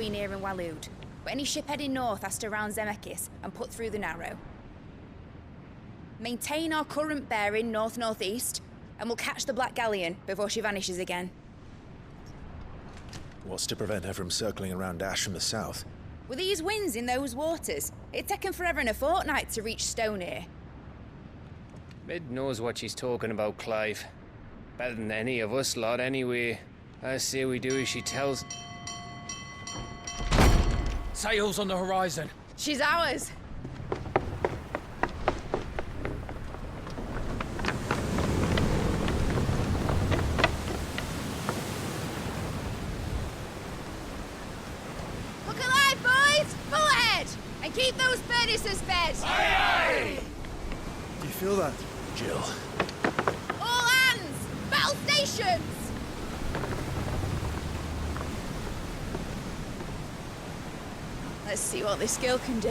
be nearing Waloed, but any ship heading north has to round Zemeckis and put through the Narrow. Maintain our current bearing north-northeast, and we'll catch the Black Galleon before she vanishes again. What's to prevent her from circling around Ash from the south? With these winds in those waters, it'd taken forever and a fortnight to reach Stonehenge. Mid knows what she's talking about, Clive. Better than any of us lot, anyway. I say we do as she tells. Sails on the horizon. She's ours. Look alive, boys! Full ahead! And keep those furnaces fed! Aye, aye! Do you feel that, Jill? All hands! Battle stations! Let's see what this girl can do.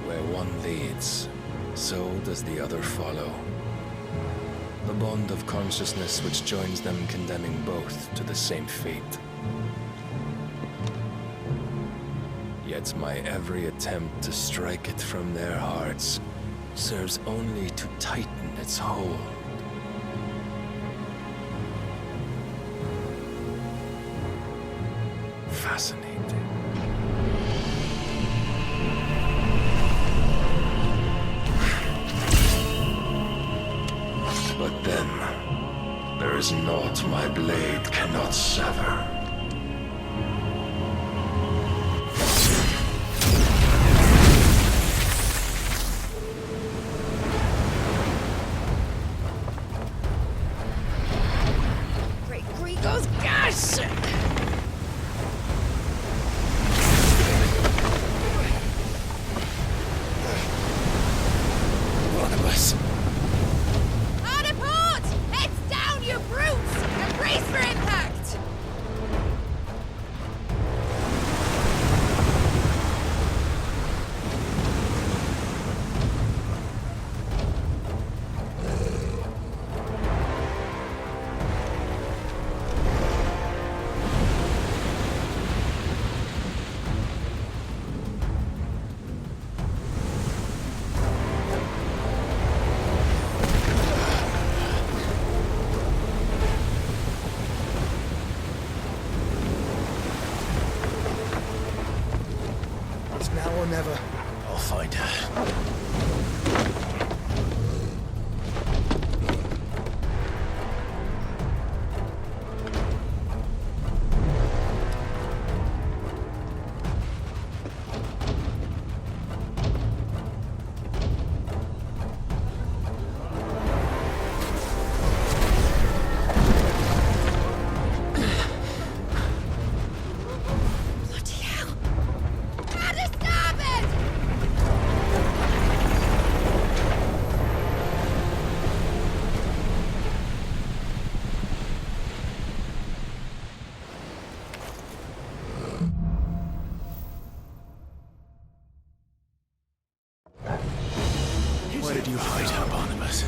Where one leads, so does the other follow. The bond of consciousness which joins them condemning both to the same fate. Yet my every attempt to strike it from their hearts serves only to tighten its hold. Fascinating. But then, there is naught my blade cannot sever. Great Gregor's gas! One of us. You brutes! And brace for impact! Now or never. I'll find her. Where did you hide her, Barnabas?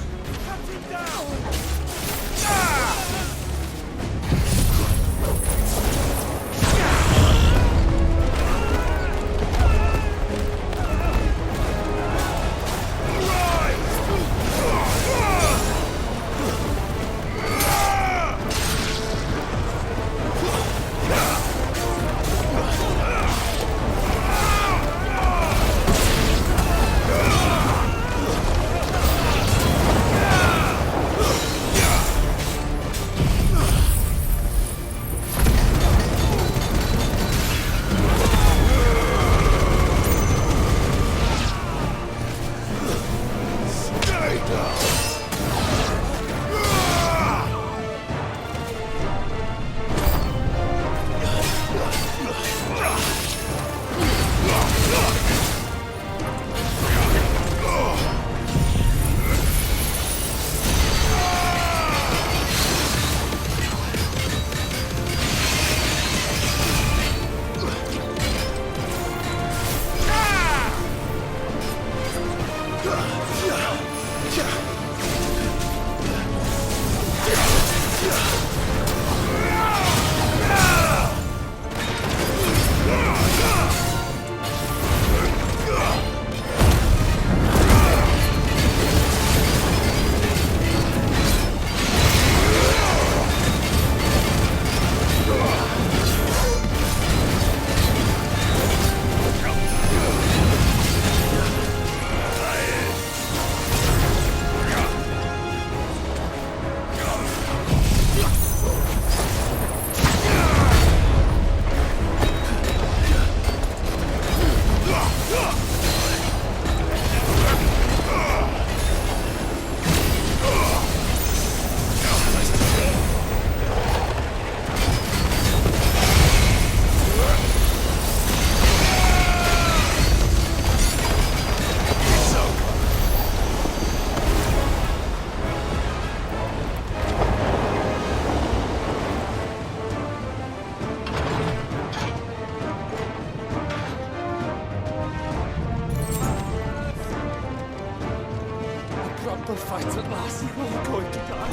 terrible fight at last. We're all going to die.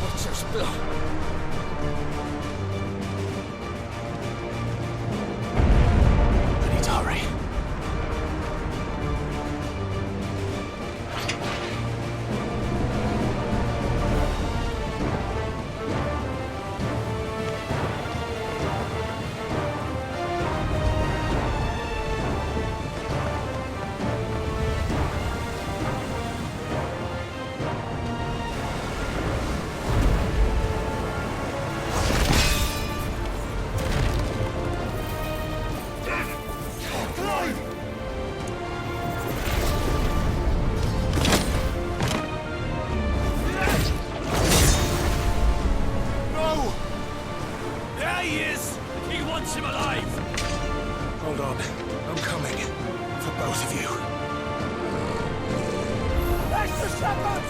What's your spill? I need to hurry. Hold on. I'm coming. For both of you. Extra shepherds!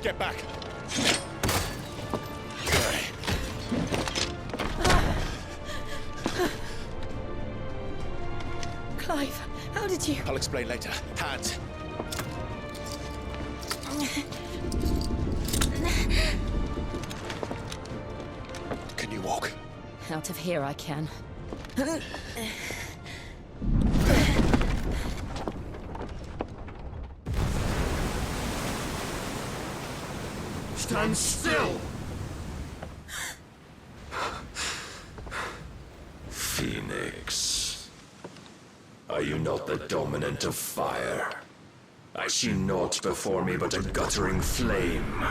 Get back! Clive, how did you... I'll explain later. Hands! Can you walk? Out of here I can. Stand still! Phoenix. Are you not the dominant of fire? I see naught before me but a guttering flame.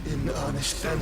In earnest, then.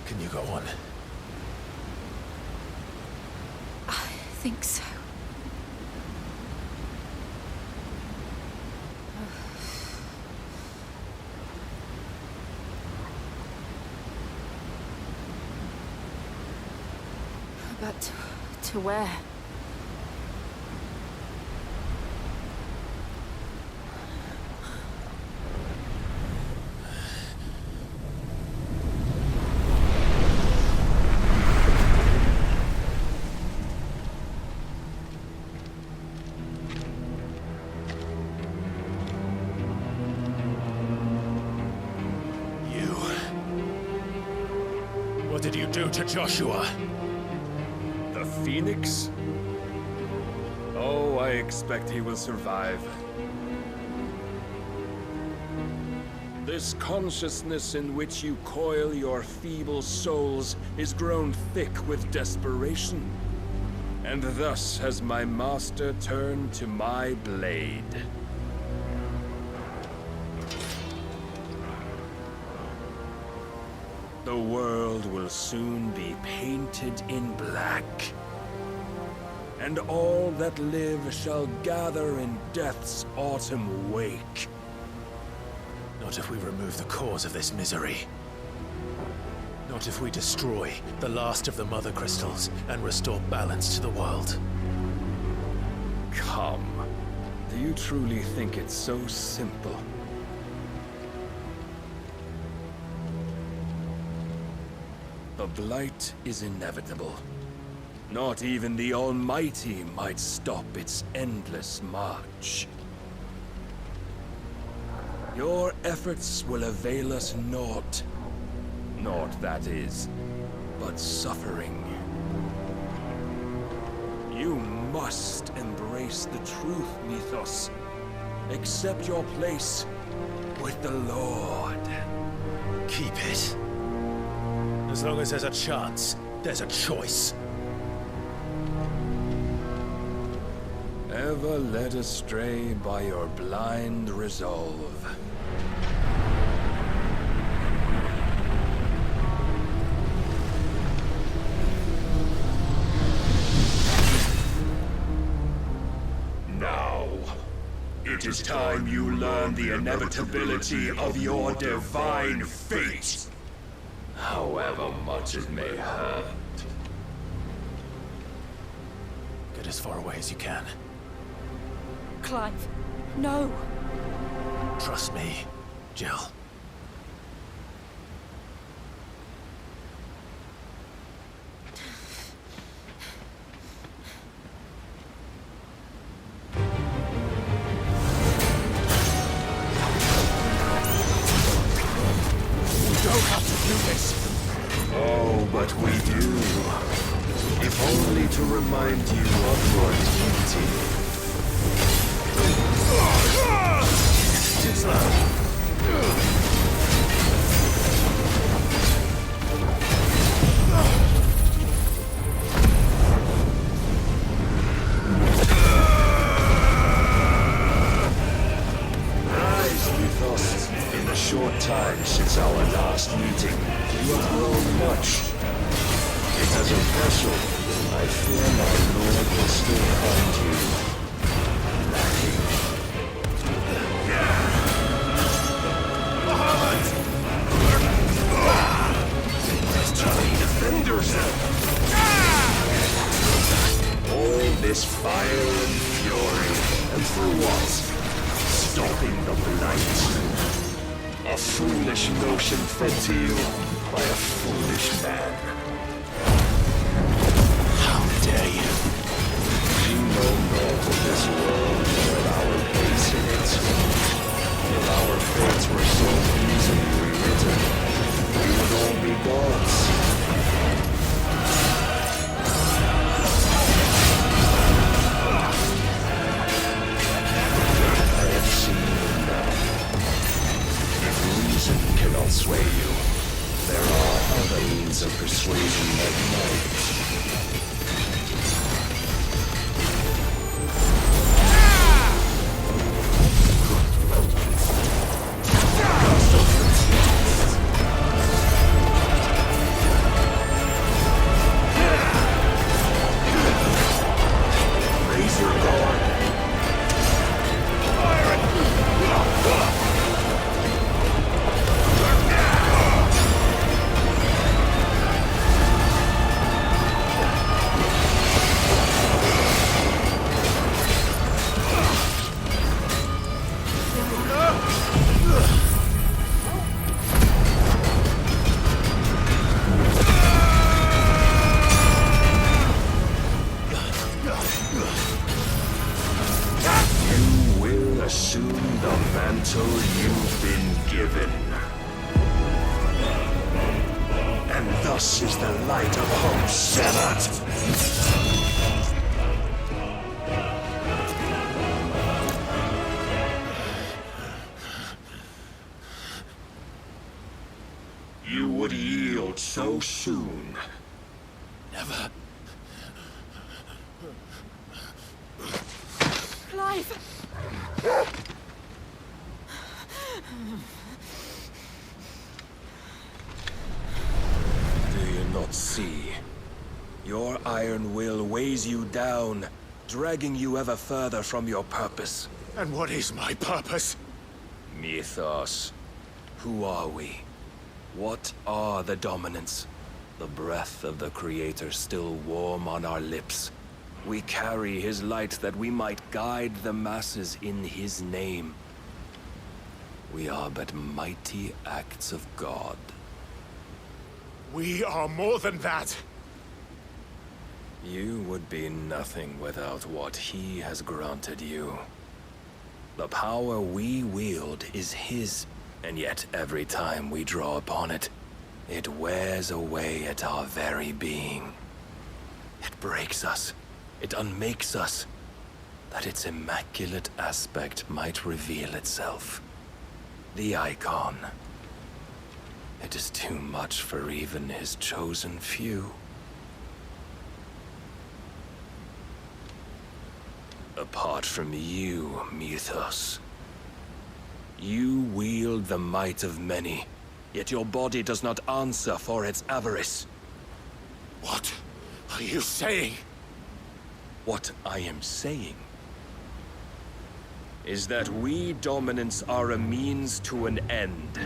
Can you go on? I think so. But to where? What did you do to Joshua? The Phoenix? Oh, I expect he will survive. This consciousness in which you coil your feeble souls is grown thick with desperation. And thus has my master turned to my blade. The world will soon be painted in black. And all that live shall gather in death's autumn wake. Not if we remove the cause of this misery. Not if we destroy the last of the Mother Crystals and restore balance to the world. Come. Do you truly think it's so simple? The blight is inevitable. Not even the Almighty might stop its endless march. Your efforts will avail us naught. Naught, that is, but suffering. You must embrace the truth, Mythos. Accept your place with the Lord. Keep it. As long as there's a chance, there's a choice. Ever led astray by your blind resolve. It is time you learn the inevitability of your divine fate, however much it may hurt. Get as far away as you can. Clive, no. Trust me, Jill. Oh, but we do. If only to remind you of your duty. Too slow. In the short time since our last meeting, you have grown much. Yet as a vessel, I fear my lord will still find you lacking. Defenders! All this fire and fury, and for what? Stopping the blight. A foolish notion fed to you by a foolish man. How dare you? You know naught of this world or our place in it. If our fates were so easily rewritten, we would all be gods. I have seen you now. If reason cannot sway you, there are other means of persuasion that might. You would yield so soon. Never. Clive! Do you not see? Your iron will weighs you down, dragging you ever further from your purpose. And what is my purpose? Mythos. Who are we? What are the dominants? The breath of the Creator still warm on our lips. We carry his light that we might guide the masses in his name. We are but mighty acts of God. We are more than that. You would be nothing without what he has granted you. The power we wield is his, and yet every time we draw upon it, it wears away at our very being. It breaks us. It unmakes us, that its immaculate aspect might reveal itself. The icon. It is too much for even his chosen few. Apart from you, Mythos. You wield the might of many, yet your body does not answer for its avarice. What are you saying? What I am saying is that we dominants are a means to an end.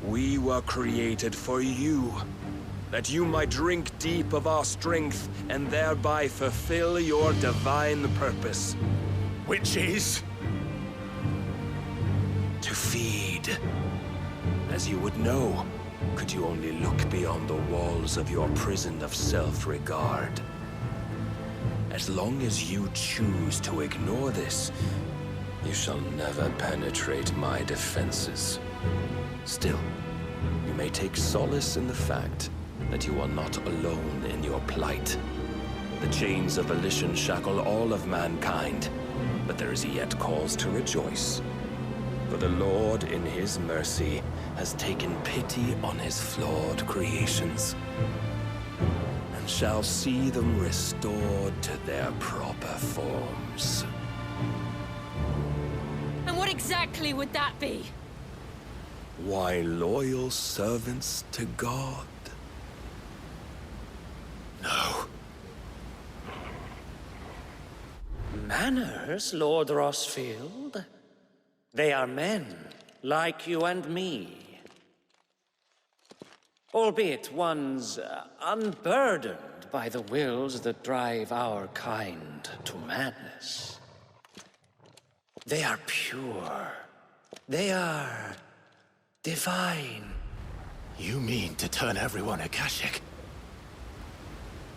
We were created for you, that you might drink deep of our strength and thereby fulfill your divine purpose. Which is? To feed. As you would know, could you only look beyond the walls of your prison of self-regard. As long as you choose to ignore this, you shall never penetrate my defenses. Still, you may take solace in the fact that you are not alone in your plight. The chains of volition shackle all of mankind, but there is yet cause to rejoice. For the Lord, in his mercy, has taken pity on his flawed creations, and shall see them restored to their proper forms. And what exactly would that be? Why, loyal servants to God. No. Manners, Lord Rosfield? They are men, like you and me. Albeit ones unburdened by the wills that drive our kind to madness. They are pure. They are divine. You mean to turn everyone Akashic?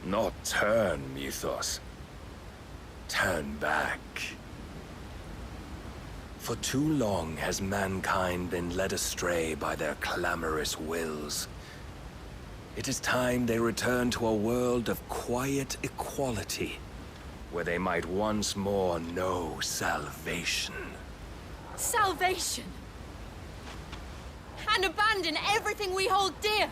Not turn, Mythos. Turn back. For too long has mankind been led astray by their clamorous wills. It is time they return to a world of quiet equality, where they might once more know salvation. Salvation? And abandon everything we hold dear?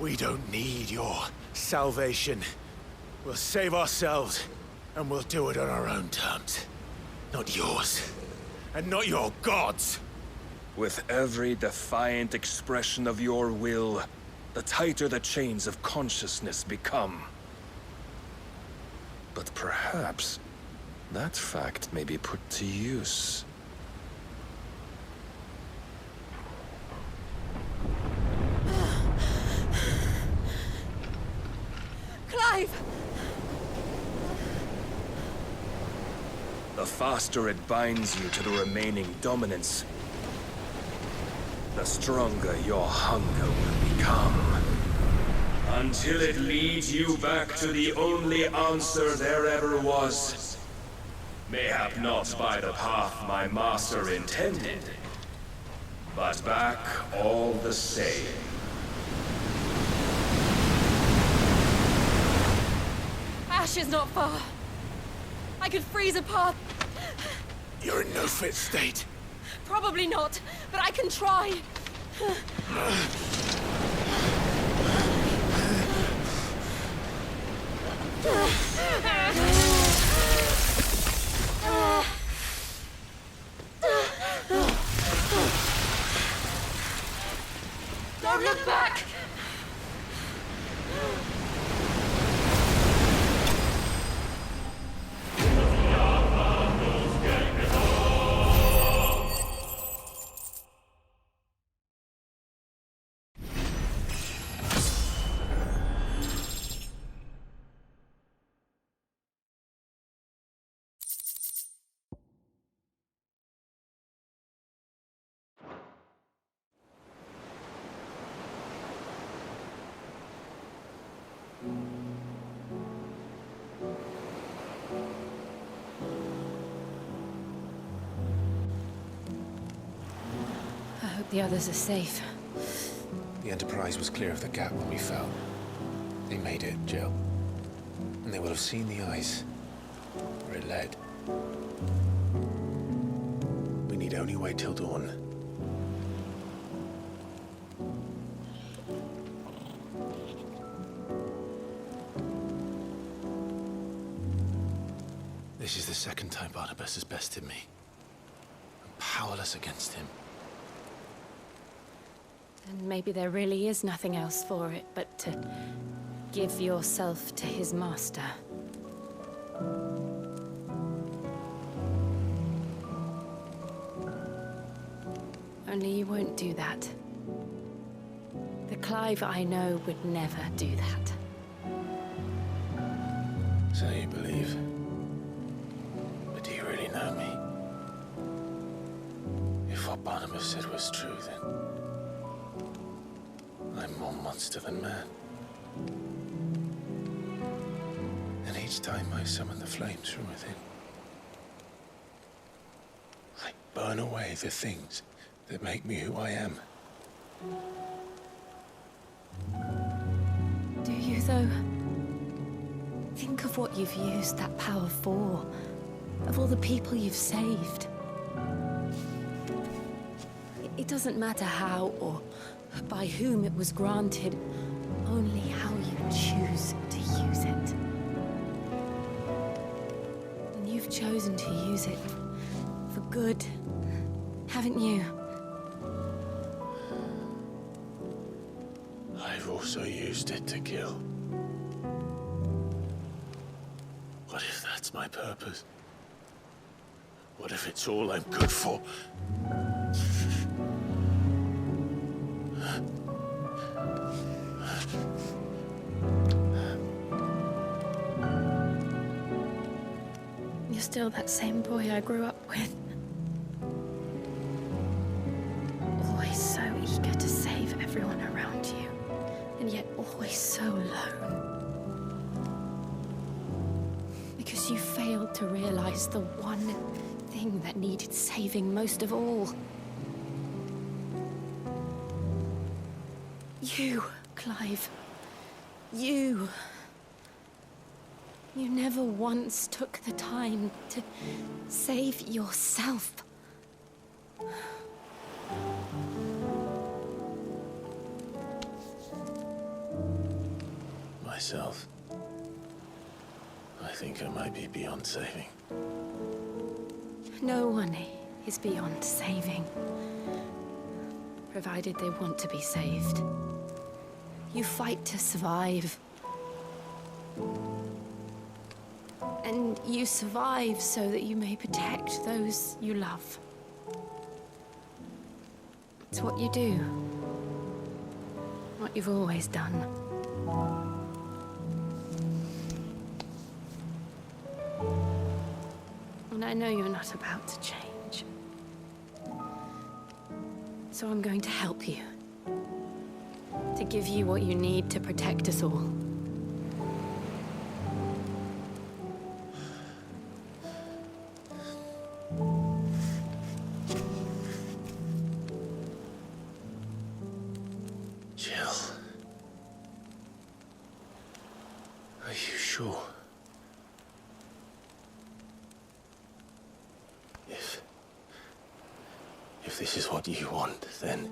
We don't need your salvation. We'll save ourselves, and we'll do it on our own terms. Not yours, and not your gods! With every defiant expression of your will, the tighter the chains of consciousness become. But perhaps that fact may be put to use. Clive! The faster it binds you to the remaining dominance, the stronger your hunger will become. Until it leads you back to the only answer there ever was. Mayhap not by the path my master intended, but back all the same. Ash is not far. I could freeze a path. You're in no fit state. Probably not, but I can try. Don't look back! I hope the others are safe. The Enterprise was clear of the gap when we fell. They made it, Jill. And they will have seen the ice where it led. We need only wait till dawn. This is the second time Barnabas has bested me. I'm powerless against him. And maybe there really is nothing else for it but to give yourself to his master. Only you won't do that. The Clive I know would never do that. So you believe? But do you really know me? If what Barnabas said was true, then I'm more monster than man. And each time I summon the flames from within, I burn away the things that make me who I am. Do you, though? Think of what you've used that power for. Of all the people you've saved. It doesn't matter how or by whom it was granted, only how you choose to use it. And you've chosen to use it for good, haven't you? I've also used it to kill. What if that's my purpose? What if it's all I'm good for? You're still that same boy I grew up with. Always so eager to save everyone around you, and yet always so alone. Because you failed to realize the one thing that needed saving most of all. You, Clive. You. You never once took the time to save yourself. Myself? I think I might be beyond saving. No one is beyond saving, provided they want to be saved. You fight to survive. And you survive so that you may protect those you love. It's what you do. What you've always done. And I know you're not about to change. So I'm going to help you. To give you what you need to protect us all. Jill. Are you sure? If this is what you want, then...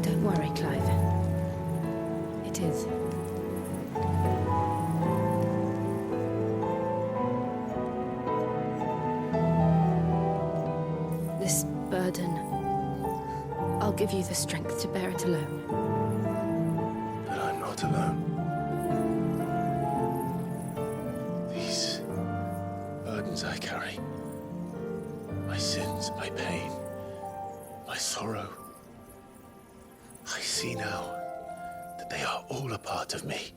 Don't worry, Clive. It is. This burden, I'll give you the strength to bear it alone. But I'm not alone. These burdens I carry, my sins, my pain, my sorrow, I see now that they are all a part of me.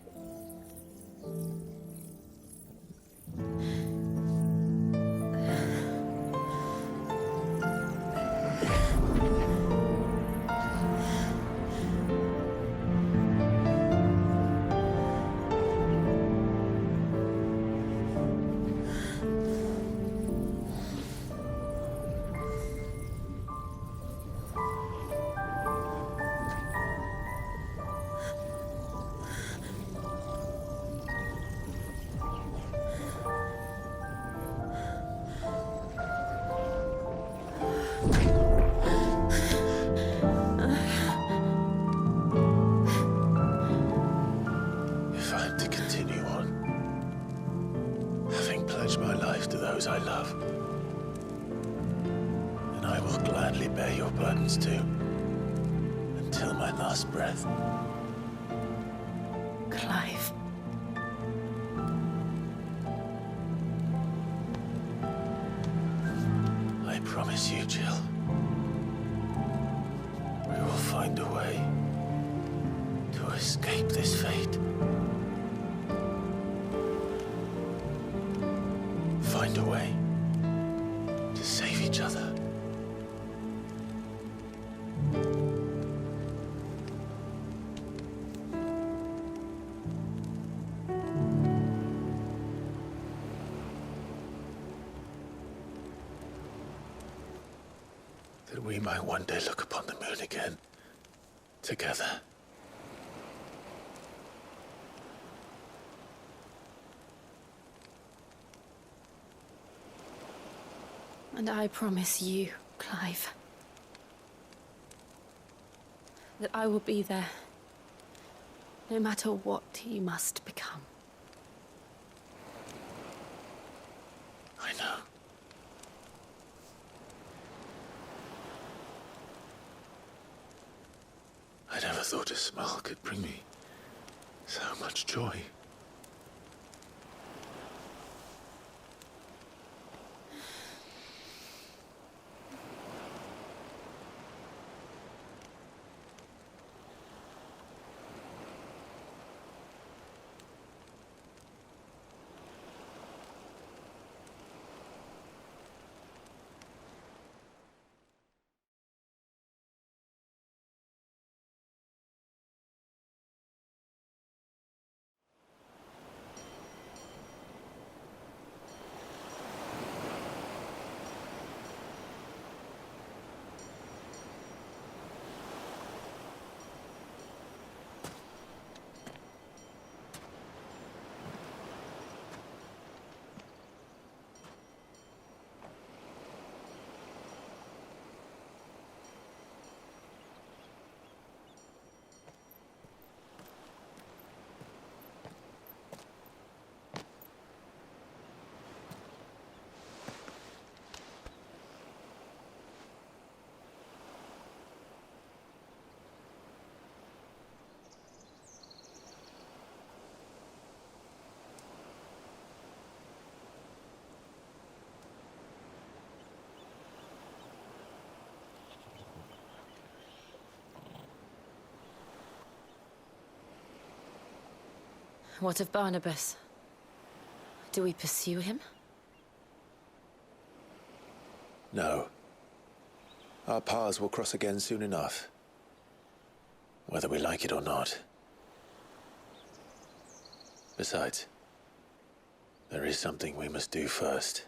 I love. And I will gladly bear your burdens too, until my last breath. Clive. promise you, Jill, we will find a way to escape this fate. Find a way to save each other. That we might one day look upon the moon again, together. And I promise you, Clive, that I will be there, no matter what you must become. I know. I never thought a smile could bring me so much joy. What of Barnabas? Do we pursue him? No. Our paths will cross again soon enough. Whether we like it or not. Besides, there is something we must do first.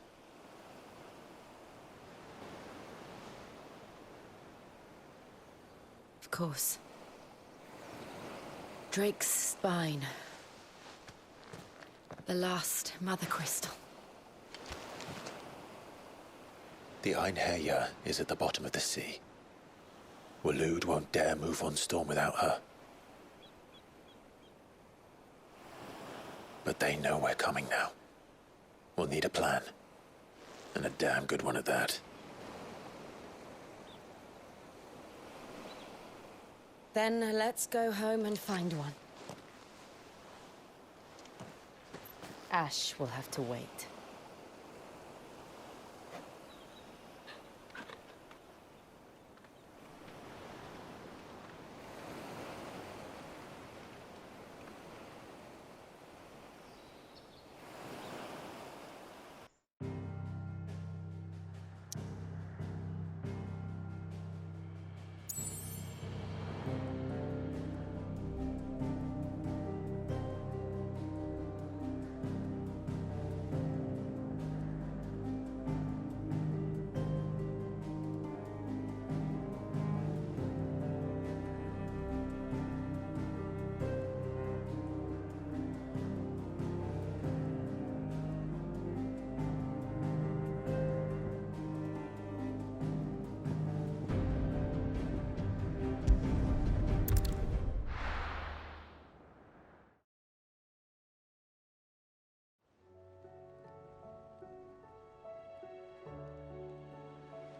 Of course. Drake's spine. The last Mother Crystal. The Einherja is at the bottom of the sea. Waloed won't dare move on Storm without her. But they know we're coming now. We'll need a plan. And a damn good one at that. Then let's go home and find one. Ash will have to wait.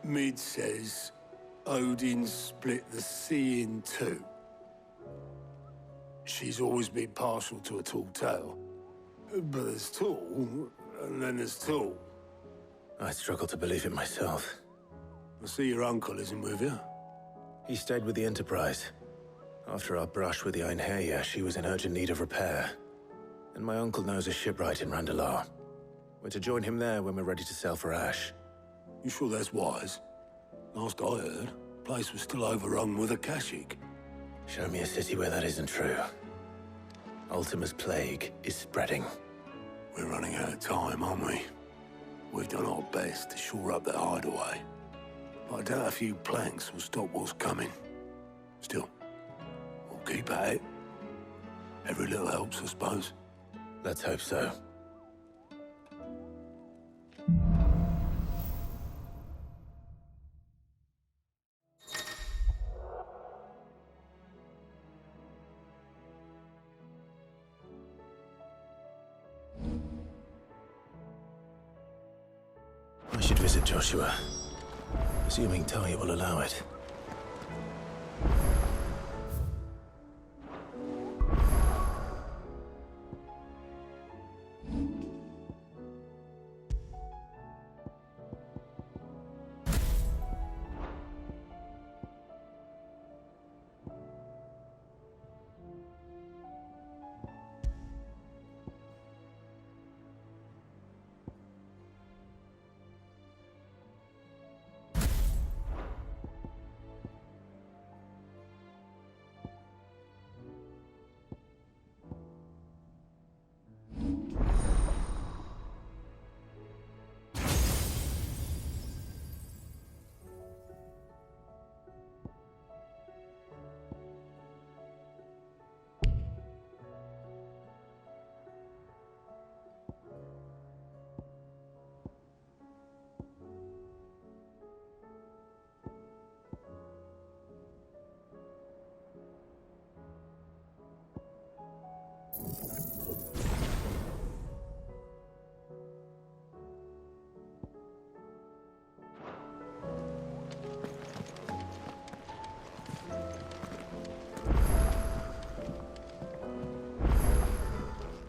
Mid says Odin split the sea in two. She's always been partial to a tall tale. But there's tall, and then there's tall. I struggle to believe it myself. I see your uncle isn't with you. He stayed with the Enterprise. After our brush with the Einherja, she was in urgent need of repair. And my uncle knows a shipwright in Randalar. We're to join him there when we're ready to sail for Ash. You sure that's wise? Last I heard, the place was still overrun with Akashic. Show me a city where that isn't true. Ultima's plague is spreading. We're running out of time, aren't we? We've done our best to shore up that hideaway. But I doubt a few planks will stop what's coming. Still, we'll keep at it. Every little helps, I suppose. Let's hope so. I should visit Joshua, assuming Talia will allow it.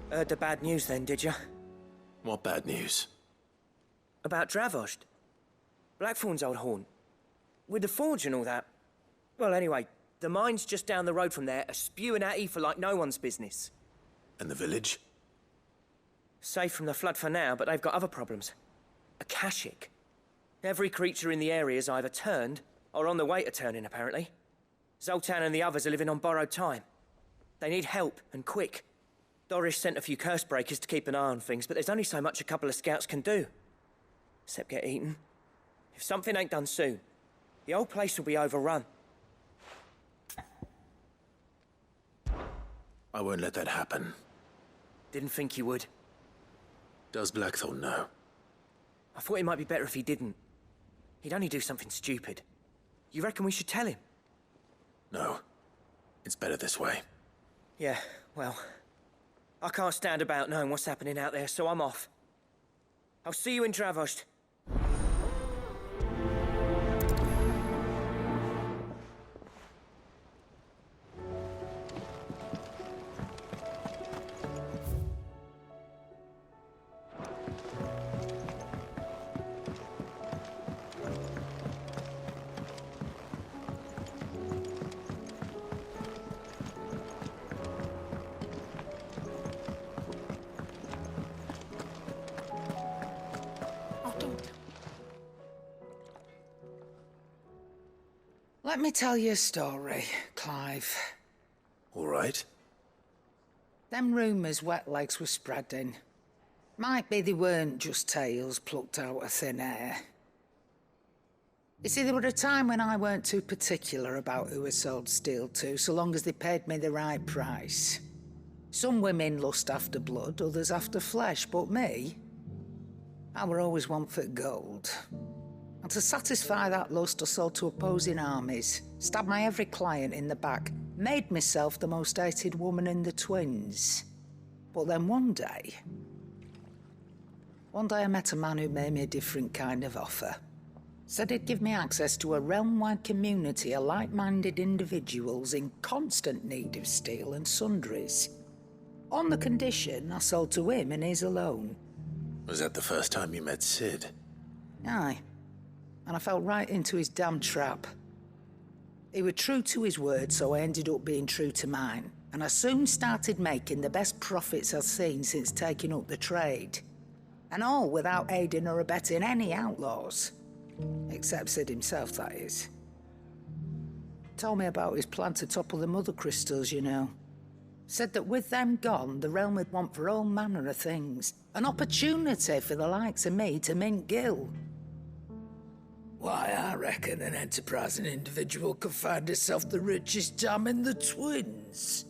Heard the bad news then, did you? What bad news? About Dravost. Blackthorn's old haunt. With the forge and all that. Well, anyway, the mines just down the road from there are spewing at ether like no one's business. And the village? Safe from the flood for now, but they've got other problems. Akashic. Every creature in the area is either turned or on the way to turning, apparently. Zoltan and the others are living on borrowed time. They need help, and quick. Doris sent a few curse breakers to keep an eye on things, but there's only so much a couple of scouts can do. Except get eaten. If something ain't done soon, the old place will be overrun. I won't let that happen. Didn't think you would. Does Blackthorn know? I thought it might be better if he didn't. He'd only do something stupid. You reckon we should tell him? No. It's better this way. Yeah, well... I can't stand about knowing what's happening out there, so I'm off. I'll see you in Dravost. Let me tell you a story, Clive. All right. Them rumours wet legs were spreading. Might be they weren't just tales plucked out of thin air. You see, there were a time when I weren't too particular about who I sold steel to, so long as they paid me the right price. Some women lust after blood, others after flesh, but me, I were always one for gold. And to satisfy that lust, I sold to opposing armies, stabbed my every client in the back, made myself the most hated woman in the twins. But then one day I met a man who made me a different kind of offer. Said he'd give me access to a realm-wide community of like-minded individuals in constant need of steel and sundries. On the condition I sold to him and his alone. Was that the first time you met Sid? Aye. and I fell right into his damn trap. He was true to his word, so I ended up being true to mine, and I soon started making the best profits I've seen since taking up the trade. And all without aiding or abetting any outlaws. Except Sid himself, that is. Told me about his plan to topple the mother crystals, you know. Said that with them gone, the realm would want for all manner of things. An opportunity for the likes of me to mint gil. Why, I reckon an enterprising individual could find himself the richest dam in the Twins.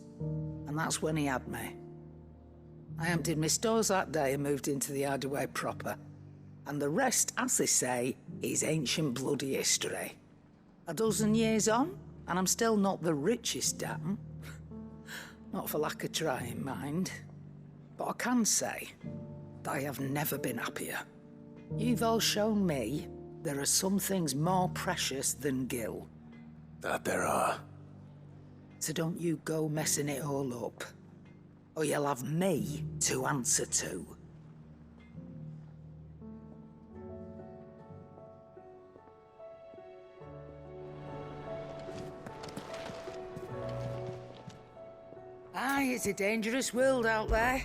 And that's when he had me. I emptied my stores that day and moved into the hideaway proper. And the rest, as they say, is ancient bloody history. A dozen years on, and I'm still not the richest dam. Not for lack of trying, mind. But I can say that I have never been happier. You've all shown me there are some things more precious than gil. That there are. So don't you go messing it all up. Or you'll have me to answer to. Aye, it's a dangerous world out there.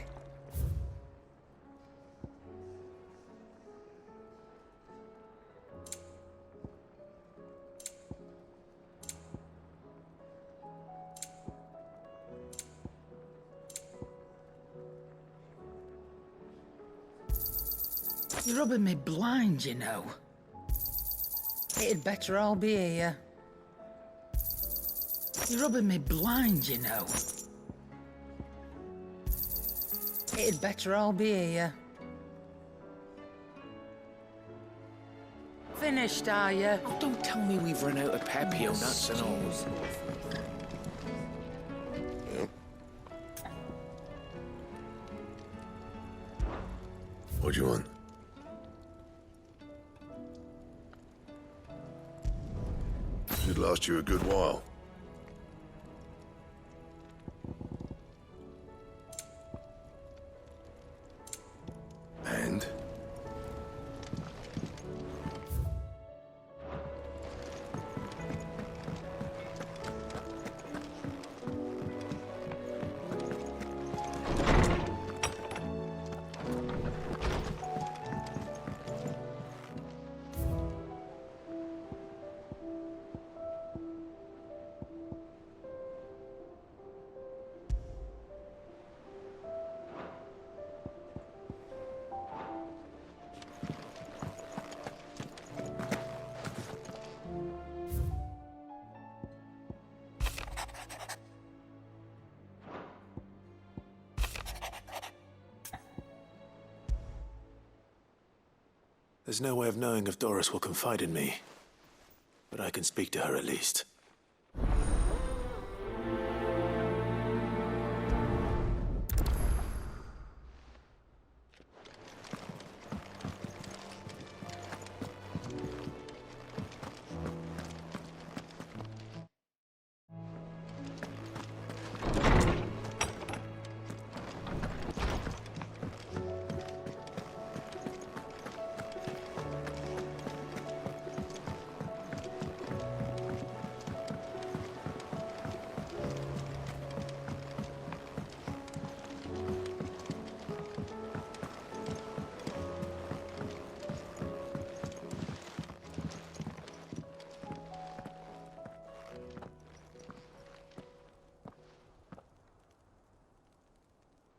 You're rubbing me blind, you know. It'd better all be here. You're rubbing me blind, you know. It'd better all be here. Finished, are you? Oh, don't tell me we've run out of Pepio nuts and all. What do you want? Should last you a good while. And? There's no way of knowing if Doris will confide in me. But I can speak to her at least.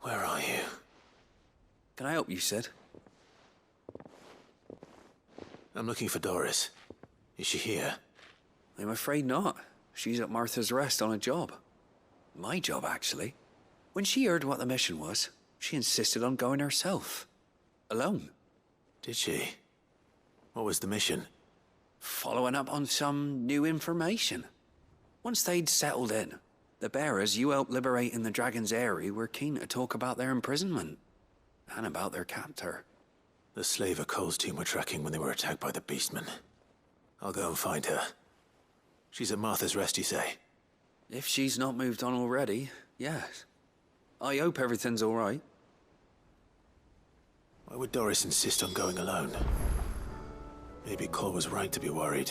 Where are you? Can I help you, Sid? I'm looking for Doris. Is she here? I'm afraid not. She's at Martha's Rest on a job. My job, actually. When she heard what the mission was, she insisted on going herself. Alone. Did she? What was the mission? Following up on some new information. Once they'd settled in, the bearers you helped liberate in the Dragon's Eyrie were keen to talk about their imprisonment. And about their captor. The slaver Cole's team were tracking when they were attacked by the Beastmen. I'll go and find her. She's at Martha's Rest, you say? If she's not moved on already, yes. I hope everything's all right. Why would Doris insist on going alone? Maybe Cole was right to be worried.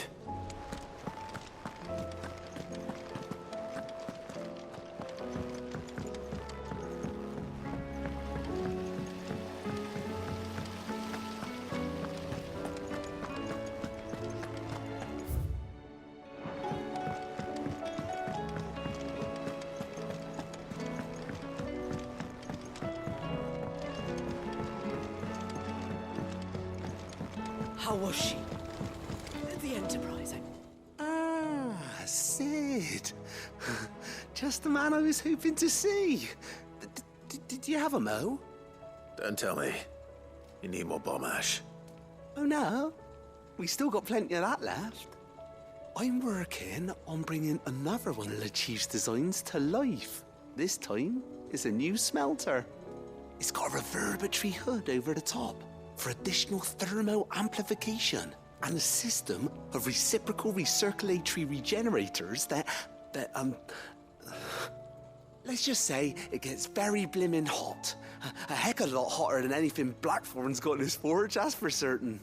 How was she? The Enterprise. Ah, Sid. Just the man I was hoping to see. Did you have a mo? Don't tell me. You need more bomb ash. Oh no, we still got plenty of that left. I'm working on bringing another one of the Chief's designs to life. This time, it's a new smelter. It's got a reverberatory hood over the top for additional thermo amplification and a system of reciprocal recirculatory regenerators that let's just say it gets very blimmin' hot. A heck of a lot hotter than anything Blackthorn's got in his forge, that's for certain.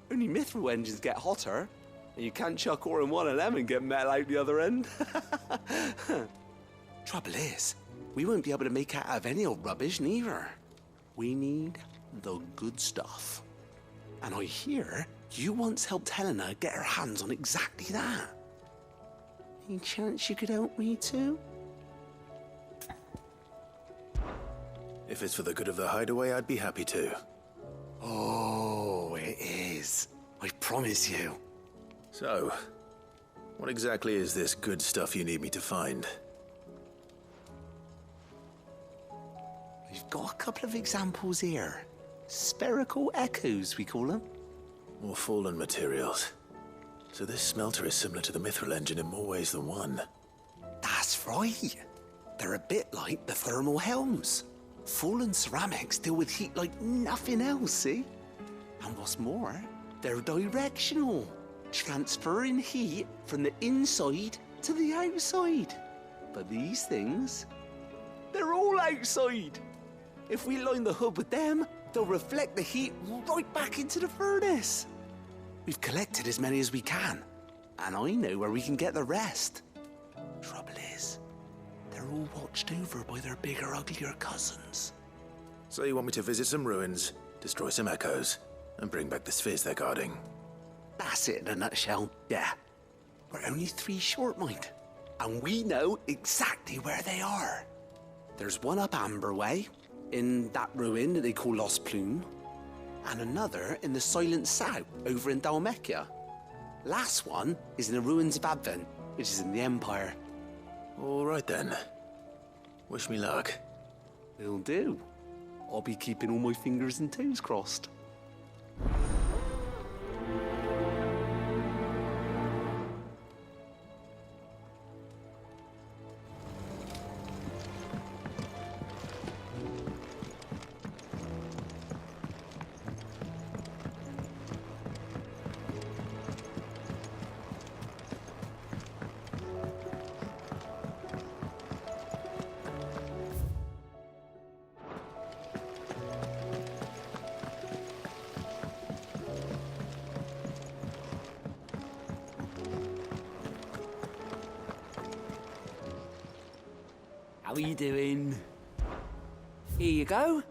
Only mithril engines get hotter, and you can't chuck ore in one of them and get metal out the other end. Trouble is, we won't be able to make it out of any old rubbish, neither. We need the good stuff. And I hear you once helped Helena get her hands on exactly that. Any chance you could help me too? If it's for the good of the hideaway, I'd be happy to. Oh, it is. I promise you. So, what exactly is this good stuff you need me to find? We've got a couple of examples here. Spherical echoes, we call them. More fallen materials. So this smelter is similar to the mithril engine in more ways than one. That's right. They're a bit like the thermal helms. Fallen ceramics deal with heat like nothing else, see? And what's more, they're directional, transferring heat from the inside to the outside. But these things, they're all outside. If we line the hood with them, they'll reflect the heat right back into the furnace. We've collected as many as we can, and I know where we can get the rest. Trouble is, they're all watched over by their bigger, uglier cousins. So you want me to visit some ruins, destroy some echoes, and bring back the spheres they're guarding? That's it in a nutshell, yeah. We're only 3 short, mind, and we know exactly where they are. There's one up Amber Way, in that ruin that they call Lost Plume, and another in the Silent South over in Dalmekia. Last one is in the ruins of Advent, which is in the Empire. All right then. Wish me luck. Will do. I'll be keeping all my fingers and toes crossed. How are you doing? Here you go.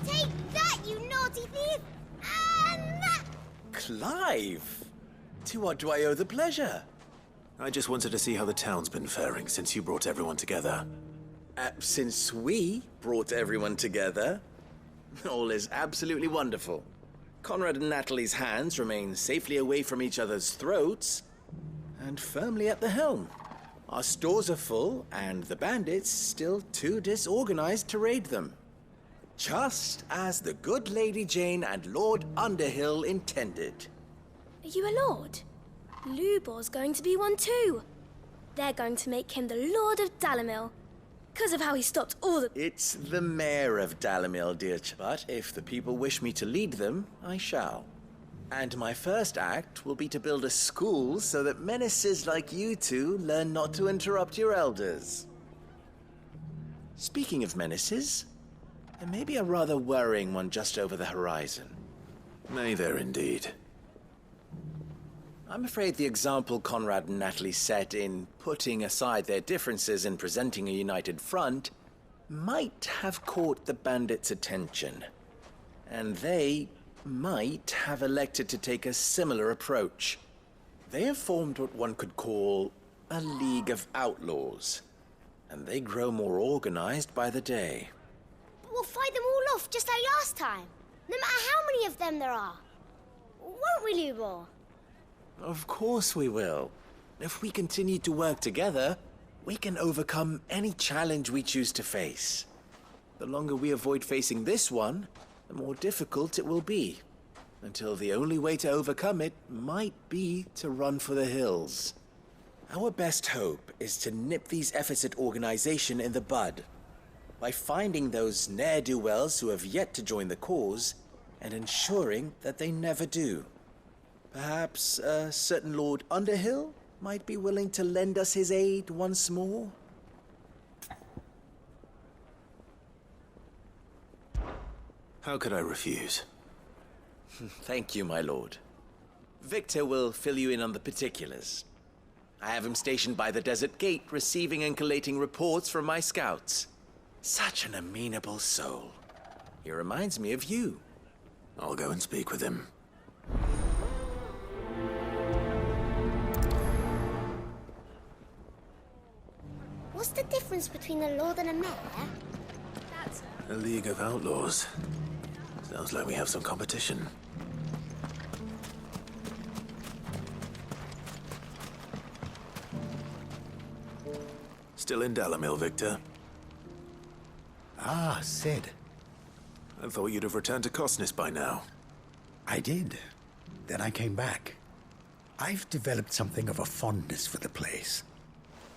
Take that, you naughty thief! And that! Clive! To what do I owe the pleasure? I just wanted to see how the town's been faring since you brought everyone together. Since we brought everyone together, all is absolutely wonderful. Conrad and Natalie's hands remain safely away from each other's throats and firmly at the helm. Our stores are full, and the bandits still too disorganized to raid them. Just as the good Lady Jane and Lord Underhill intended. Are you a lord? Lubor's going to be one too. They're going to make him the Lord of Dalamil. Because of how he stopped all the... It's the mayor of Dalamil, dear but if the people wish me to lead them, I shall. And my first act will be to build a school so that menaces like you two learn not to interrupt your elders. Speaking of menaces, there may be a rather worrying one just over the horizon. May there indeed. I'm afraid the example Conrad and Natalie set in putting aside their differences and presenting a united front might have caught the bandits' attention. And they might have elected to take a similar approach. They have formed what one could call a League of Outlaws, and they grow more organized by the day. We'll fight them all off just like last time, no matter how many of them there are. Won't we, Lubor? Of course we will. If we continue to work together, we can overcome any challenge we choose to face. The longer we avoid facing this one, the more difficult it will be, until the only way to overcome it might be to run for the hills. Our best hope is to nip these efforts at organization in the bud, by finding those ne'er-do-wells who have yet to join the cause, and ensuring that they never do. Perhaps a certain Lord Underhill might be willing to lend us his aid once more? How could I refuse? Thank you, my lord. Victor will fill you in on the particulars. I have him stationed by the desert gate, receiving and collating reports from my scouts. Such an amenable soul. He reminds me of you. I'll go and speak with him. What's the difference between a lord and a mayor? A League of Outlaws. Sounds like we have some competition. Still in Dalamil, Victor? Ah, Sid. I thought you'd have returned to Cosnis by now. I did. Then I came back. I've developed something of a fondness for the place.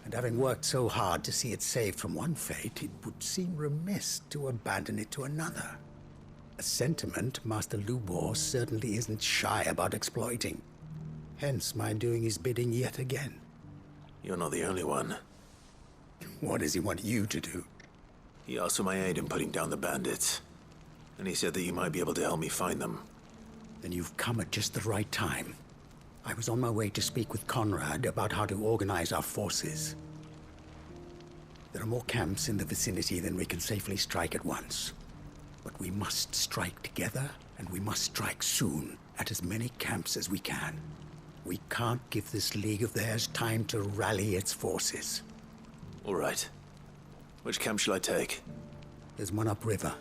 And having worked so hard to see it saved from one fate, it would seem remiss to abandon it to another. A sentiment Master Lubor certainly isn't shy about exploiting. Hence my doing his bidding yet again. You're not the only one. What does he want you to do? He asked for my aid in putting down the bandits. And he said that you might be able to help me find them. Then you've come at just the right time. I was on my way to speak with Conrad about how to organize our forces. There are more camps in the vicinity than we can safely strike at once. But we must strike together, and we must strike soon at as many camps as we can. We can't give this league of theirs time to rally its forces. All right. Which camp shall I take? There's one upriver.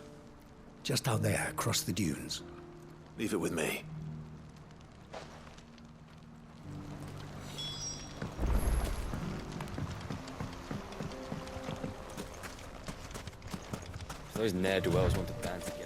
Just out there, across the dunes. Leave it with me. Those ne'er-do-wells want to band together.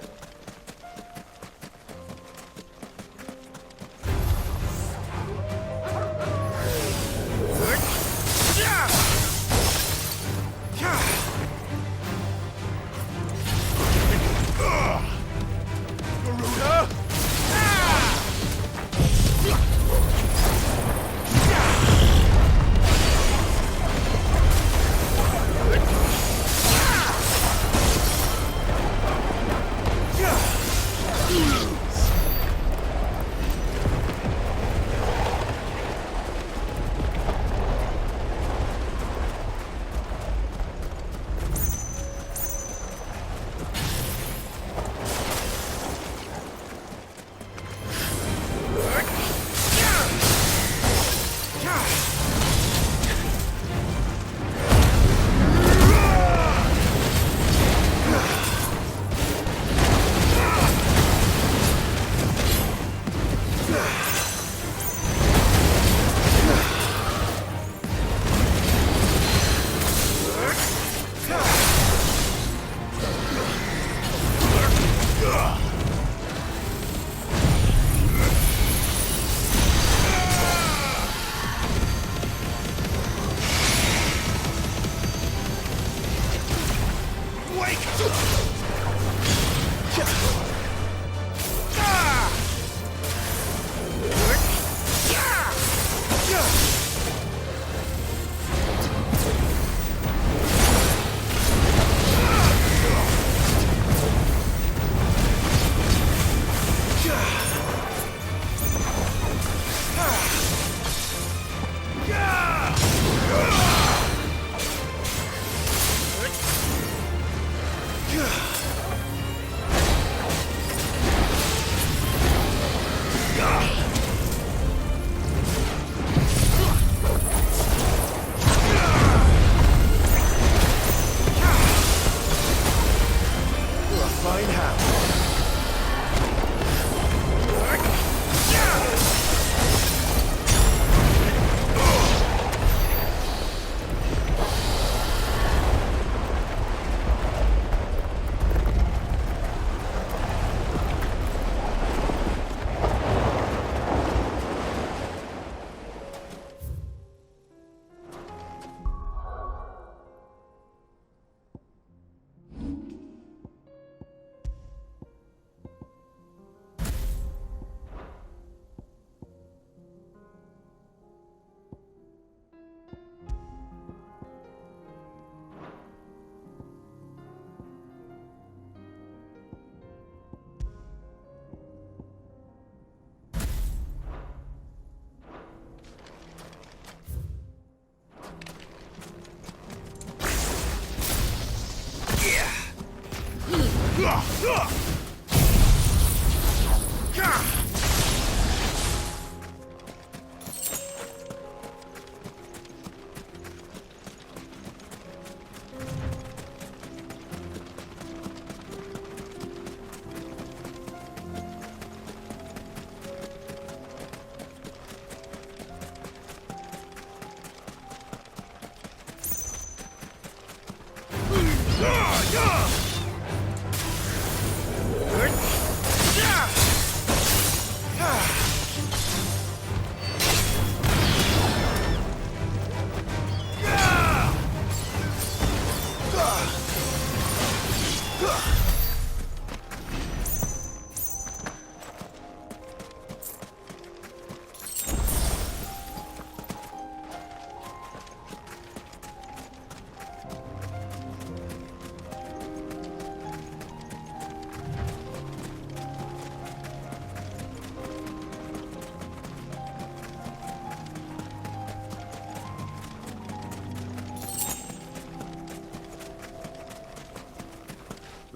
find how.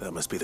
That must be the